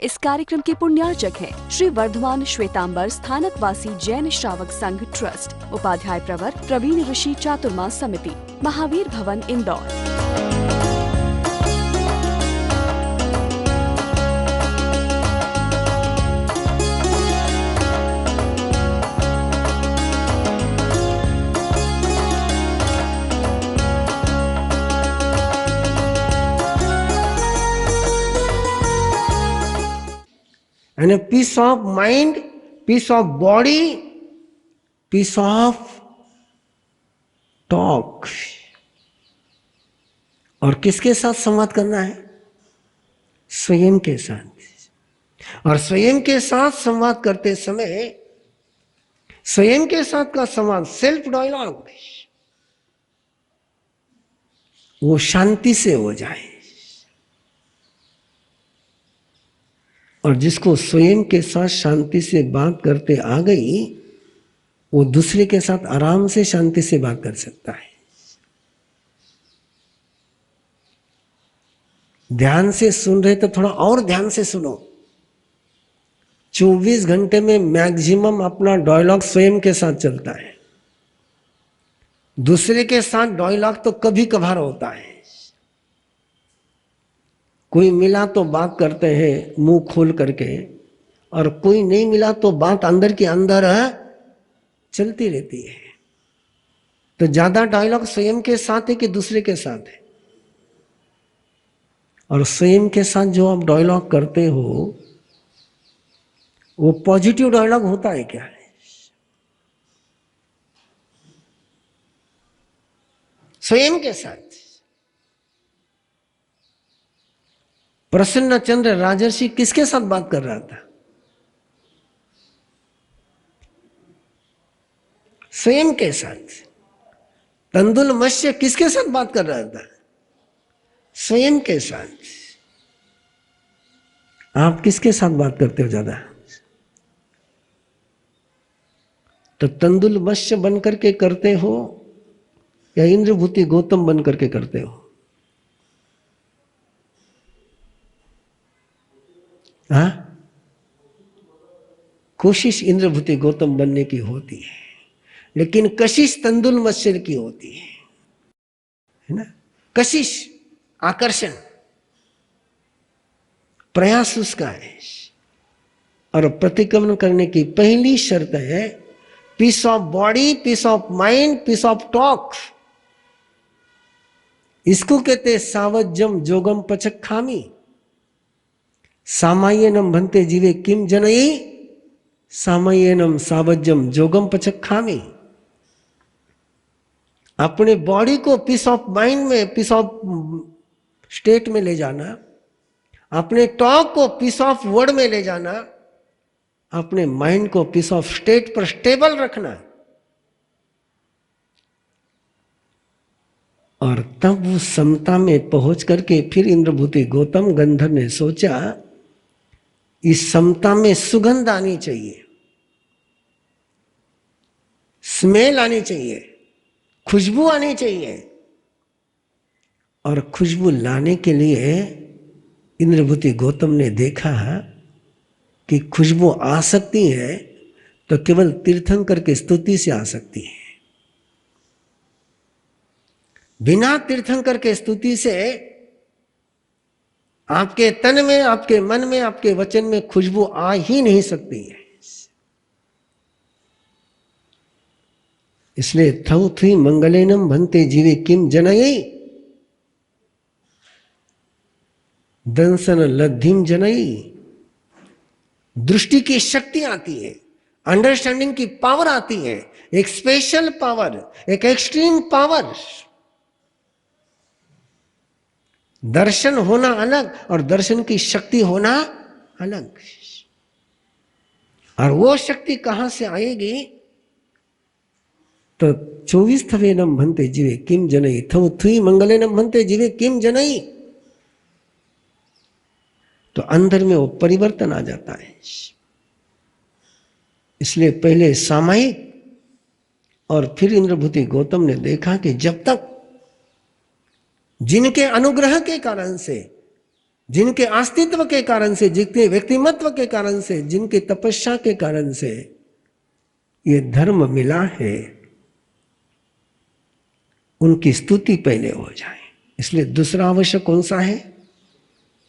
इस कार्यक्रम के पुण्यार्चक हैं श्री वर्धमान श्वेतांबर स्थानकवासी जैन श्रावक संघ ट्रस्ट, उपाध्याय प्रवर प्रवीण ऋषि चातुर्मास समिति, महावीर भवन, Indore. And a peace of mind, peace of body, peace of talk. और किसके साथ संवाद करना है? स्वयं के साथ। और स्वयं के साथ संवाद करते समय स्वयं के साथ का संवाद, सेल्फ डायलॉग, वो शांति से हो जाए। और जिसको स्वयं के साथ शांति से बात करते आ गई, वो दूसरे के साथ आराम से शांति से बात कर सकता है। ध्यान से सुन रहे तो थोड़ा और ध्यान से सुनो। 24 घंटे में मैक्सिमम अपना डायलॉग स्वयं के साथ चलता है। दूसरे के साथ डायलॉग तो कभी कभार होता है। कोई मिला तो बात करते हैं मुंह खोल करके, और कोई नहीं मिला तो बात अंदर के अंदर चलती रहती है। तो ज्यादा डायलॉग स्वयं के साथ है कि दूसरे के साथ है? और स्वयं के साथ जो आप डायलॉग करते हो वो पॉजिटिव डायलॉग होता है क्या? स्वयं के साथ प्रसन्न चंद्र राजर्षि किसके साथ बात कर रहा था? स्वयं के साथ। तंदुल मत्स्य किसके साथ बात कर रहा था? स्वयं के साथ। आप किसके साथ बात करते हो ज्यादा? तो तंदुल मत्स्य बन करके करते हो या इंद्रभूति गौतम बन करके करते हो? हाँ, कोशिश इंद्रभूति गौतम बनने की होती है, लेकिन कशिश तंदुल मत्स्य की होती है ना? कशिश, आकर्षण, प्रयास उसका है। और प्रतिक्रमण करने की पहली शर्त है peace of body, peace of mind, peace of talk. इसको कहते सावज्जम जोगम पचखामी। सामायनम भन्ते जीवे किम जनई, सामायनम सावज्जम जोगम पचखामी। अपने बॉडी को पीस ऑफ माइंड में, पीस ऑफ स्टेट में ले जाना, अपने टॉक को पीस ऑफ वर्ड में ले जाना, अपने माइंड को पीस ऑफ स्टेट पर स्टेबल रखना। और तब वो समता में पहुंच करके फिर इंद्रभूति गौतम गंधर ने सोचा इस समता में सुगंध आनी चाहिए, स्मेल आनी चाहिए, खुशबू आनी चाहिए। और खुशबू लाने के लिए इंद्रभूति गौतम ने देखा कि खुशबू आ सकती है तो केवल तीर्थंकर की स्तुति से आ सकती है। बिना तीर्थंकर के स्तुति से आपके तन में, आपके मन में, आपके वचन में खुशबू आ ही नहीं सकती है। इसलिए थौ थुई मंगलेनम भन्ते जीवे किम जनई, दंसन लद्धिम जनई। दृष्टि की शक्ति आती है, अंडरस्टैंडिंग की पावर आती है, एक स्पेशल पावर, एक एक्सट्रीम पावर। दर्शन होना अलग और दर्शन की शक्ति होना अलग। और वो शक्ति कहां से आएगी? तो 24 नम भन्ते जीवे किम जनई, थव थुई मंगले नम भन्ते जीवे किम जनई। तो अंदर में वो परिवर्तन आ जाता है। इसलिए पहले सामायिक और फिर इंद्रभूति गौतम ने देखा कि जब तक जिनके अनुग्रह के कारण से जिनके अस्तित्व के कारण से, जिनके व्यक्तिमत्व के कारण से, जिनके तपस्या के कारण से ये धर्म मिला है, उनकी स्तुति पहले हो जाए। इसलिए दूसरा आवश्यक कौन सा है?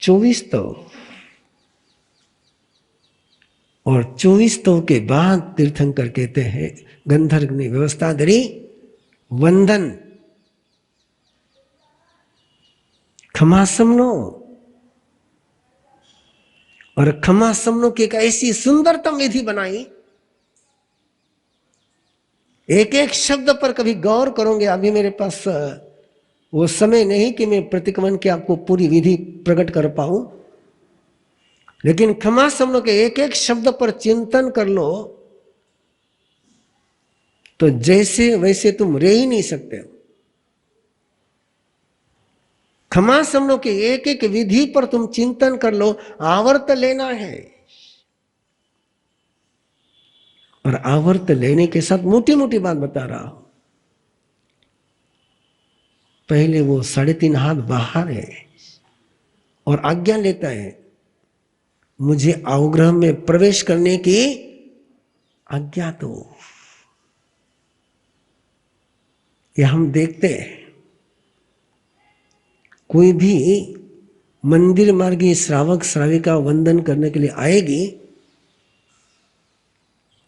24 स्तव। और 24 स्तव के बाद तीर्थंकर कहते हैं, गंधर्व ने व्यवस्था करी, वंदन क्षमा समनो। और क्षमा समनो की एक ऐसी सुंदरतम विधि बनाई, एक एक शब्द पर कभी गौर करोगे। अभी मेरे पास वो समय नहीं कि मैं प्रतिक्रमण की आपको पूरी विधि प्रकट कर पाऊं, लेकिन क्षमा समनो के एक एक शब्द पर चिंतन कर लो तो जैसे वैसे तुम रह ही नहीं सकते हो। क्षमा समनो के एक एक विधि पर तुम चिंतन कर लो, आवर्त लेना है। और आवर्त लेने के साथ मोटी मोटी बात बता रहा हूं। पहले वो 3.5 हाथ बाहर है और आज्ञा लेता है, मुझे अवग्रह में प्रवेश करने की आज्ञा दो। यह हम देखते हैं, कोई भी मंदिर मार्गी श्रावक श्राविका वंदन करने के लिए आएगी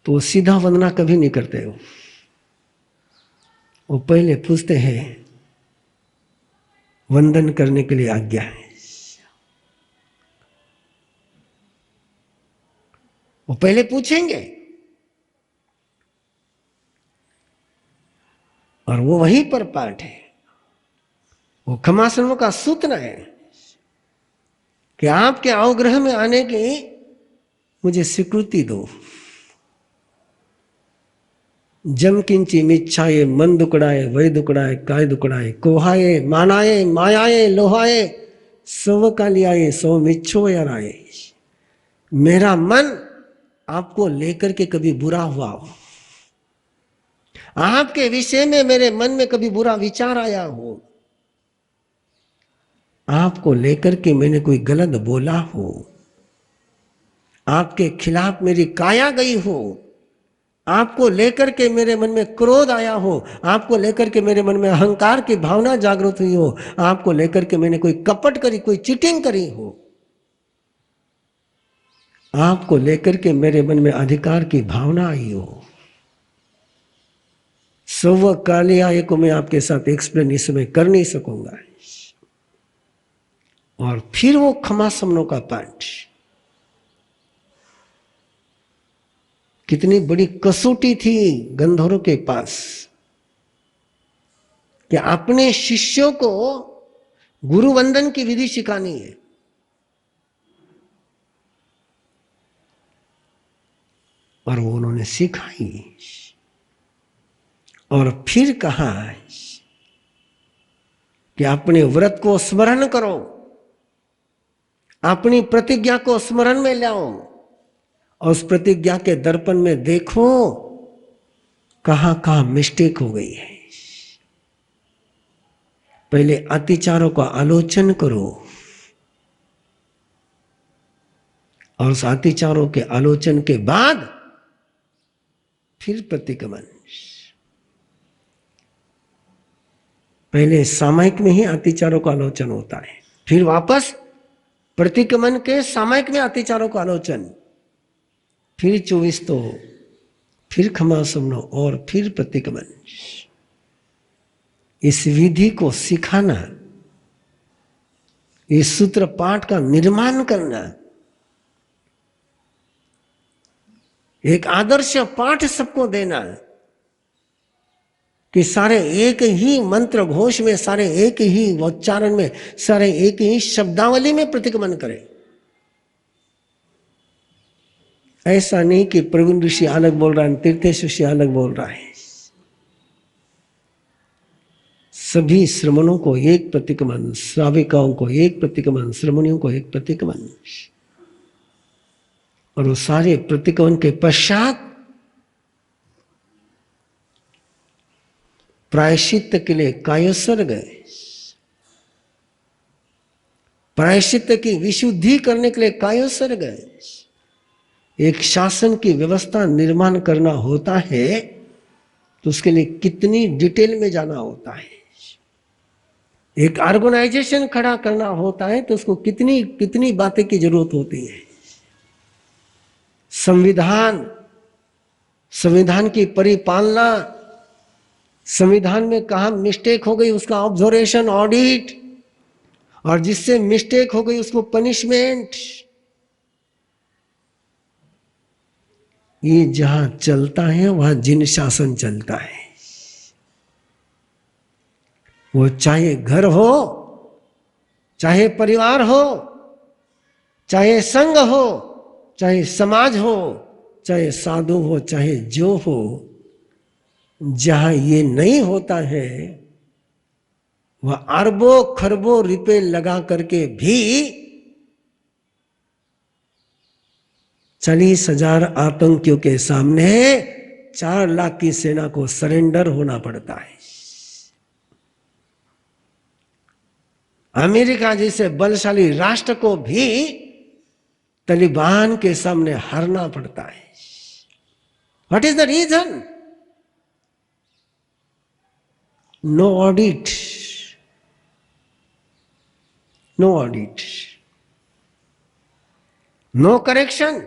तो सीधा वंदना कभी नहीं करते हो। वो पहले पूछते हैं वंदन करने के लिए आज्ञा है। वो पहले पूछेंगे और वो वहीं पर पाठ है। वो क्षमासनों का सूत्र है कि आपके अवग्रह में आने की मुझे स्वीकृति दो। जम किंची मिच्छाए, मन दुकड़ाए, वै दुकड़ाए, काय दुकड़ाए, कोहाए, मानाए, मायाए, लोहाए, सव का लियाए, सो मिच्छो याराए। मेरा मन आपको लेकर के कभी बुरा हुआ हो, आपके विषय में मेरे मन में कभी बुरा विचार आया हो, आपको लेकर के मैंने कोई गलत बोला हो, आपके खिलाफ मेरी काया गई हो, आपको लेकर के मेरे मन में क्रोध आया हो, आपको लेकर के मेरे मन में अहंकार की भावना जागृत हुई हो, आपको लेकर के मैंने कोई कपट करी, कोई चीटिंग करी हो, आपको लेकर के मेरे मन में अधिकार की भावना आई हो, सव कालियाय को मैं आपके साथ एक्सप्लेन इस समय कर नहीं सकूंगा। और फिर वो क्षमा समनों का पाठ, कितनी बड़ी कसौटी थी गंधर्वों के पास कि अपने शिष्यों को गुरु वंदन की विधि सिखानी है। और वो उन्होंने सिखाई और फिर कहा कि अपने व्रत को स्मरण करो, अपनी प्रतिज्ञा को स्मरण में लाओ और उस प्रतिज्ञा के दर्पण में देखो कहां कहां मिस्टेक हो गई है। पहले अतिचारों का आलोचन करो और उस अतिचारों के आलोचन के बाद फिर प्रतिक्रमण। पहले सामयिक में ही अतिचारों का आलोचन होता है, फिर वापस प्रतिक्रमण के सामयिक में अतिचारों का आलोचन, फिर 24 तो, फिर क्षमा समनो और फिर प्रतिक्रमण। इस विधि को सिखाना, इस सूत्र पाठ का निर्माण करना, एक आदर्श पाठ सबको देना कि सारे एक ही मंत्र घोष में, सारे एक ही उच्चारण में, सारे एक ही शब्दावली में प्रतिक्रमण करें। ऐसा नहीं कि प्रवीण ऋषि अलग बोल रहा है, तीर्थेश ऋषि अलग बोल रहा है। सभी श्रमणों को एक प्रतिक्रमण, श्राविकाओं को एक प्रतिक्रमण, श्रमणियों को एक प्रतिक्रमण। और वो सारे प्रतिक्रमण के पश्चात प्रायश्चित के लिए कायोत्सर्ग गए। प्रायश्चित की विशुद्धि करने के लिए कायोत्सर्ग गए। एक शासन की व्यवस्था निर्माण करना होता है तो उसके लिए कितनी डिटेल में जाना होता है। एक ऑर्गेनाइजेशन खड़ा करना होता है तो उसको कितनी कितनी बातें की जरूरत होती है। संविधान की परिपालना, संविधान में कहाँ मिस्टेक हो गई उसका ऑब्जर्वेशन, ऑडिट, और जिससे मिस्टेक हो गई उसको पनिशमेंट। ये जहां चलता है वहां जिन शासन चलता है। वो चाहे घर हो, चाहे परिवार हो, चाहे संघ हो, चाहे समाज हो, चाहे साधु हो, चाहे जो हो, जहां ये नहीं होता है वह अरबों खरबों रुपए लगा करके भी 40,000 आतंकियों के सामने 4 लाख की सेना को सरेंडर होना पड़ता है। अमेरिका जैसे बलशाली राष्ट्र को भी तालिबान के सामने हारना पड़ता है। What is the reason? No audit, no audit, no correction.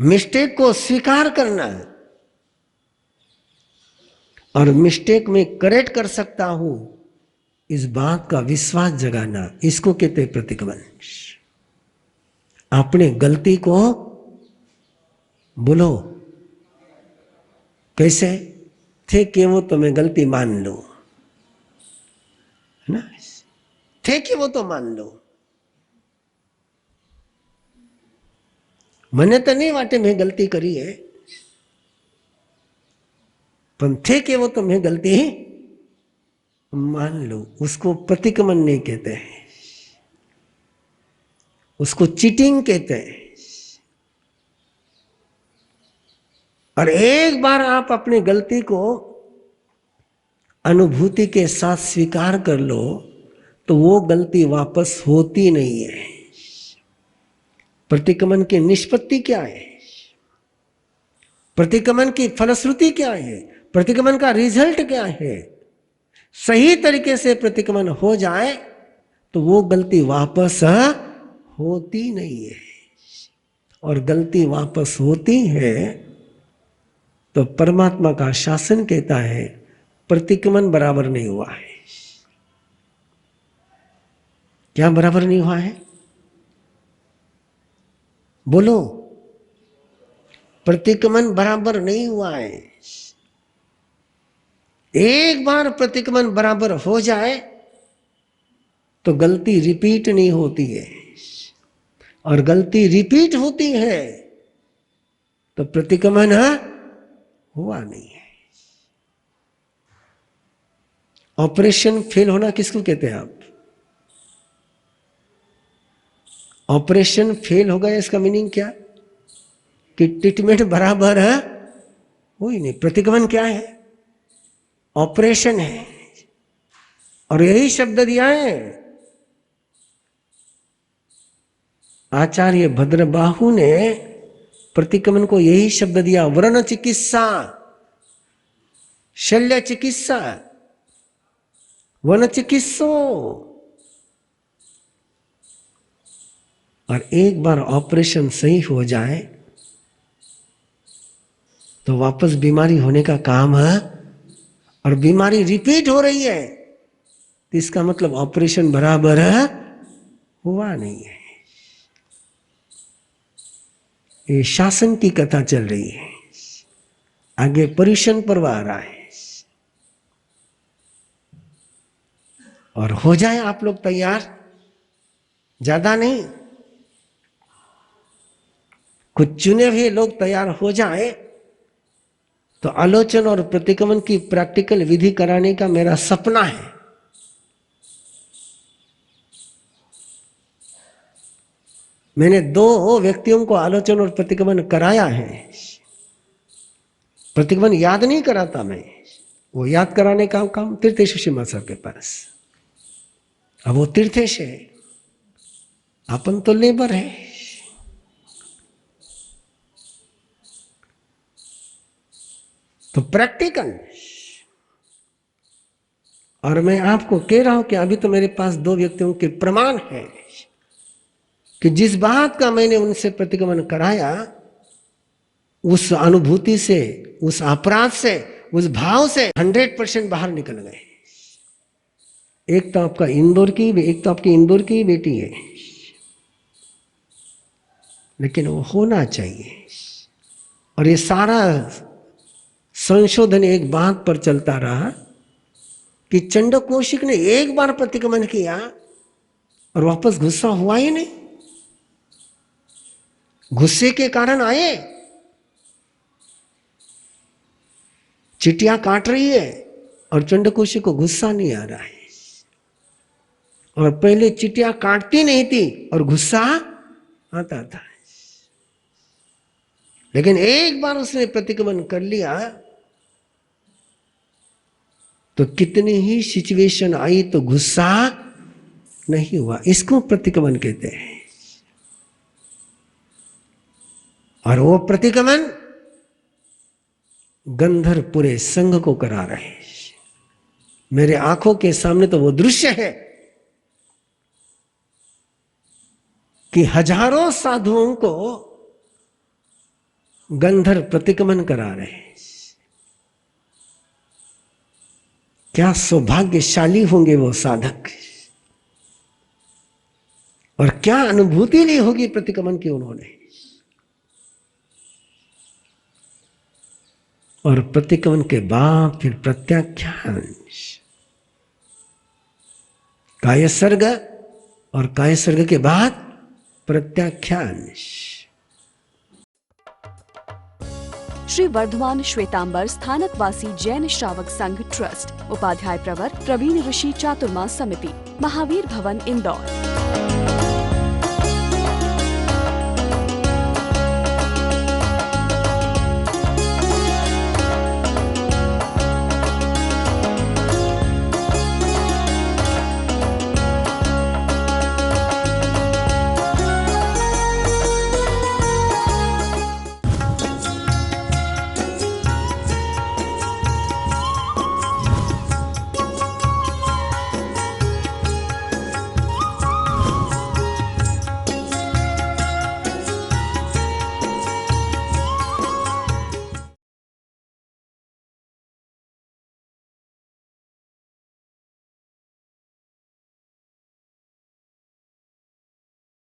Mistake को स्वीकार करना है और मिस्टेक में करेक्ट कर सकता हूं, इस बात का विश्वास जगाना, इसको कहते हैं प्रतिक्रमण। अपने गलती को बोलो। कैसे? थे कि वो तो मैं गलती मान लो, है ना? थे कि वो तो मान लो। મને તો નહીં વાટે મેં ગલતી કરી है, पर थे कि वो तो मैं गलती मान लो। उसको प्रतिक्रमण नहीं कहते हैं, उसको चीटिंग कहते हैं। और एक बार आप अपनी गलती को अनुभूति के साथ स्वीकार कर लो तो वो गलती वापस होती नहीं है। प्रतिक्रमण की निष्पत्ति क्या है? प्रतिक्रमण की फलश्रुति क्या है? प्रतिक्रमण का रिजल्ट क्या है? सही तरीके से प्रतिक्रमण हो जाए तो वो गलती वापस होती नहीं है। और गलती वापस होती है तो परमात्मा का शासन कहता है प्रतिक्रमण बराबर नहीं हुआ है। क्या बराबर नहीं हुआ है? बोलो। प्रतिक्रमण बराबर नहीं हुआ है। एक बार प्रतिक्रमण बराबर हो जाए तो गलती रिपीट नहीं होती है, और गलती रिपीट होती है तो प्रतिक्रमण हुआ नहीं है। ऑपरेशन फेल होना किसको कहते हैं आप? ऑपरेशन फेल हो गया, इसका मीनिंग क्या? कि ट्रीटमेंट बराबर है हुई नहीं। प्रतिक्रमण क्या है? ऑपरेशन है। और यही शब्द दिया है आचार्य भद्रबाहु ने, प्रतिक्रमण को यही शब्द दिया, व्रण चिकित्सा, शल्य चिकित्सा, वन चिकित्सो। और एक बार ऑपरेशन सही हो जाए तो वापस बीमारी होने का काम है, और बीमारी रिपीट हो रही है तो इसका मतलब ऑपरेशन बराबर हुआ नहीं है। ये शासन की कथा चल रही है, आगे पर्यूषण पर्व आ रहा है। और हो जाए आप लोग तैयार, ज्यादा नहीं, कुछ चुने हुए लोग तैयार हो जाए तो आलोचन और प्रतिक्रमण की प्रैक्टिकल विधि कराने का मेरा सपना है। मैंने 2 व्यक्तियों को आलोचन और प्रतिक्रमण कराया है। प्रतिक्रमण याद नहीं कराता मैं, वो याद कराने का काम तीर्थेश सर के पास। अब वो तीर्थेश है, अपन तो लेबर है। तो प्रैक्टिकल। और मैं आपको कह रहा हूं कि अभी तो मेरे पास 2 व्यक्तियों के प्रमाण है कि जिस बात का मैंने उनसे प्रतिगमन कराया, उस अनुभूति से, उस अपराध से, उस भाव से 100% बाहर निकल गए। एक तो आपकी इंदौर की बेटी है, लेकिन वो होना चाहिए। और ये सारा संशोधन एक बात पर चलता रहा कि चंड कौशिक ने एक बार प्रतिगमन किया और वापस गुस्सा हुआ ही नहीं। गुस्से के कारण आए, चिटिया काट रही है और चंड कौशिक को गुस्सा नहीं आ रहा है। और पहले चिटिया काटती नहीं थी और गुस्सा आता था, लेकिन एक बार उसने प्रतिगमन कर लिया तो कितनी ही सिचुएशन आई तो गुस्सा नहीं हुआ। इसको प्रतिगमन कहते हैं। और वो प्रतिगमन गंधर्व पूरे संघ को करा रहे हैं। मेरे आंखों के सामने तो वो दृश्य है कि हजारों साधुओं को गंधर्व प्रतिगमन करा रहे हैं। क्या सौभाग्यशाली होंगे वो साधक, और क्या अनुभूति ली होगी प्रतिगमन की उन्होंने। और प्रतिगमन के बाद फिर प्रत्याख्यान, कायसर्ग, और कायसर्ग के बाद प्रत्याख्यान। श्री वर्धमान श्वेतांबर स्थानकवासी जैन श्रावक संघ ट्रस्ट, उपाध्याय प्रवर प्रवीण ऋषि चातुर्मास समिति, महावीर भवन इंदौर।